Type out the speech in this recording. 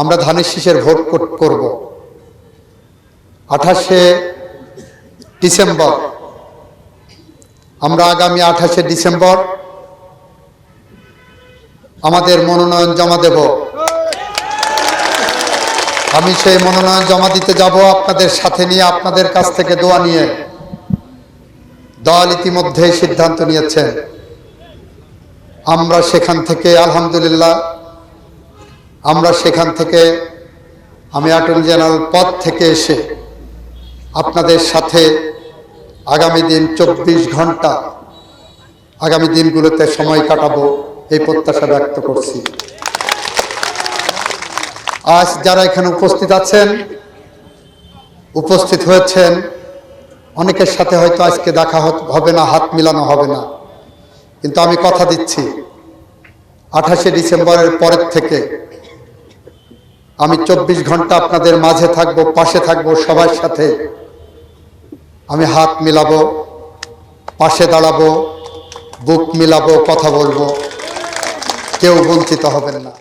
আমরা ধানের শীষের ভোট করব। 28শে ডিসেম্বর, আমরা আগামী 28শে ডিসেম্বর আমাদের মনোনয়ন জমা দেব। আমি সেই মনোনয়ন জমা দিতে যাব আপনাদের সাথে নিয়ে, আপনাদের কাছ থেকে দোয়া নিয়ে। দল ইতিমধ্যে সিদ্ধান্ত নিয়েছেন, আমরা সেখান থেকে আলহামদুলিল্লাহ আমি অ্যাটর্নি জেনারেল পদ থেকে এসে আপনাদের সাথে আগামী দিন 24 ঘন্টা আগামী দিনগুলোতে সময় কাটাবো, এই প্রত্যাশা ব্যক্ত করছি। আজ যারা এখানে উপস্থিত হয়েছেন, অনেকের সাথে হয়তো আজকে দেখা হবে না, হাত মিলানো হবে না, কিন্তু আমি কথা দিচ্ছি 28শে ডিসেম্বরের পরের থেকে আমি 24 ঘন্টা আপনাদের মাঝে থাকবো, পাশে থাকবো, সবার সাথে আমি হাত মিলাবো, পাশে দাঁড়াবো, বুক মিলাবো, কথা বলবো, কেউ বঞ্চিত হবেন না।